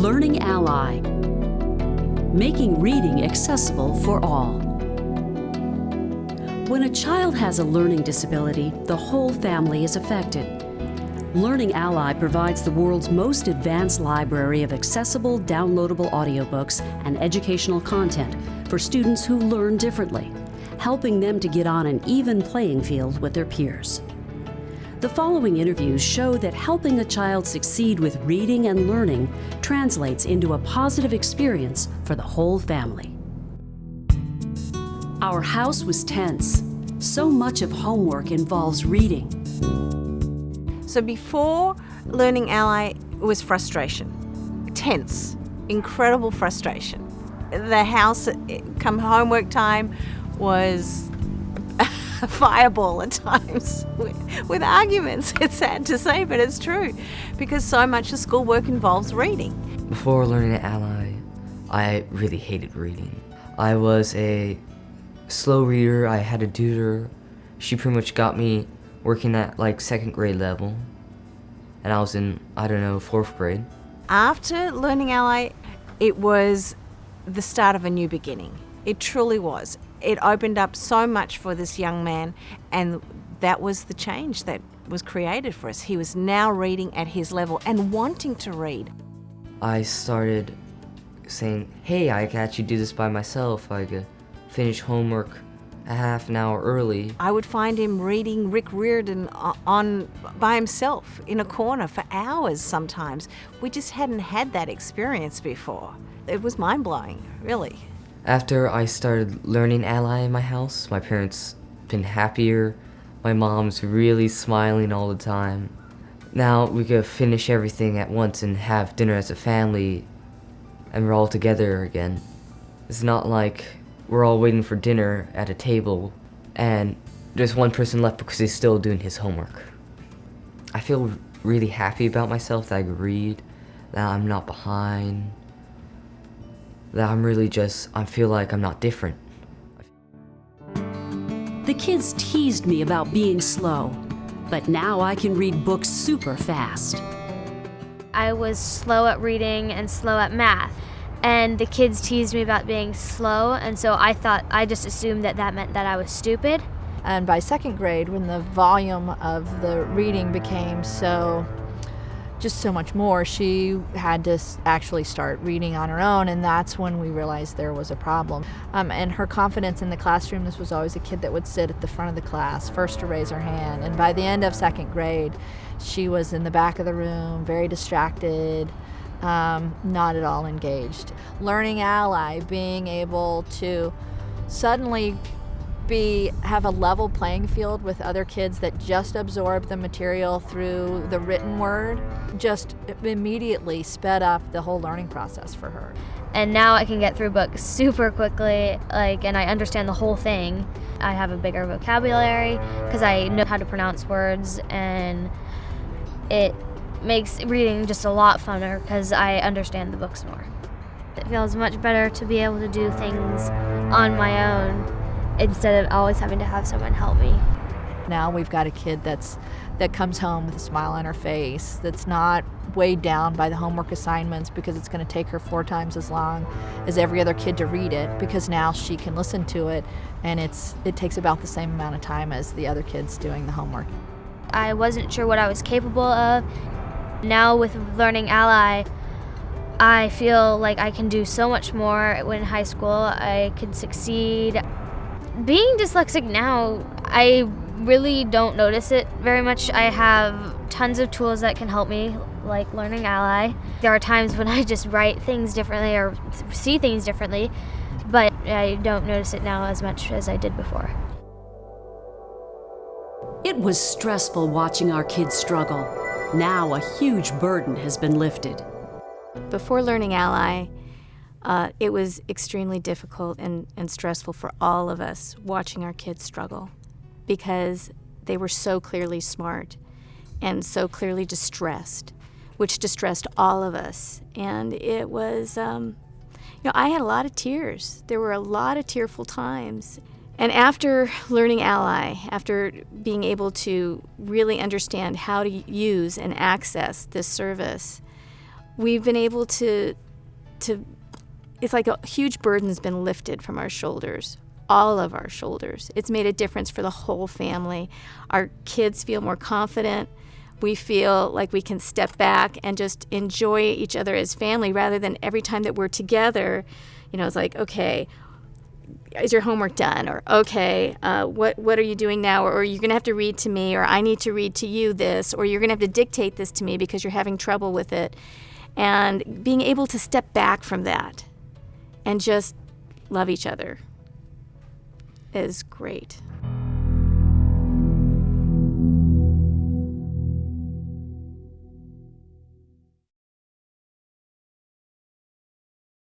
Learning Ally, making reading accessible for all. When a child has a learning disability, the whole family is affected. Learning Ally provides the world's most advanced library of accessible, downloadable audiobooks and educational content for students who learn differently, helping them to get on an even playing field with their peers. The following interviews show that helping a child succeed with reading and learning translates into a positive experience for the whole family. Our house was tense. So much of homework involves reading. So before Learning Ally, it was frustration. Tense, incredible frustration. The house, come homework time, was a fireball at times with arguments. It's sad to say, but it's true, because so much of schoolwork involves reading. Before Learning Ally, I really hated reading. I was a slow reader. I had a tutor. She pretty much got me working at like second grade level, and I was in, fourth grade. After Learning Ally, it was the start of a new beginning. It truly was. It opened up so much for this young man, and that was the change that was created for us. He was now reading at his level and wanting to read. I started saying, hey, I can actually do this by myself. I could finish homework a half an hour early. I would find him reading Rick Riordan by himself in a corner for hours sometimes. We just hadn't had that experience before. It was mind-blowing, really. After I started Learning Ally in my house, my parents been happier. My mom's really smiling all the time. Now we could finish everything at once and have dinner as a family, and we're all together again. It's not like we're all waiting for dinner at a table and there's one person left because he's still doing his homework. I feel really happy about myself, that I could read, that I'm not behind, that I feel like I'm not different. The kids teased me about being slow, but now I can read books super fast. I was slow at reading and slow at math, and the kids teased me about being slow, and so I just assumed that meant that I was stupid. And by second grade, when the volume of the reading became so much more, she had to actually start reading on her own, and that's when we realized there was a problem. And her confidence in the classroom, this was always a kid that would sit at the front of the class, first to raise her hand, and by the end of second grade, she was in the back of the room, very distracted, not at all engaged. Learning Ally, being able to suddenly have a level playing field with other kids that just absorb the material through the written word, just immediately sped up the whole learning process for her. And now I can get through books super quickly, and I understand the whole thing. I have a bigger vocabulary because I know how to pronounce words, and it makes reading just a lot funner because I understand the books more. It feels much better to be able to do things on my own instead of always having to have someone help me. Now we've got a kid that comes home with a smile on her face, that's not weighed down by the homework assignments because it's going to take her 4 times as long as every other kid to read it, because now she can listen to it, and it takes about the same amount of time as the other kids doing the homework. I wasn't sure what I was capable of. Now with Learning Ally, I feel like I can do so much more. When in high school, I could succeed. Being dyslexic now, I really don't notice it very much. I have tons of tools that can help me, like Learning Ally. There are times when I just write things differently or see things differently, but I don't notice it now as much as I did before. It was stressful watching our kids struggle. Now a huge burden has been lifted. Before Learning Ally, it was extremely difficult and stressful for all of us watching our kids struggle, because they were so clearly smart and so clearly distressed, which distressed all of us. And it was, I had a lot of tears. There were a lot of tearful times. And after Learning Ally, after being able to really understand how to use and access this service, we've been able to it's like a huge burden's been lifted from our shoulders, all of our shoulders. It's made a difference for the whole family. Our kids feel more confident. We feel like we can step back and just enjoy each other as family rather than every time that we're together, it's like, okay, is your homework done? Or, okay, what are you doing now? Or you're going to have to read to me, or I need to read to you this, or you're going to have to dictate this to me because you're having trouble with it. And being able to step back from that and just love each other is great.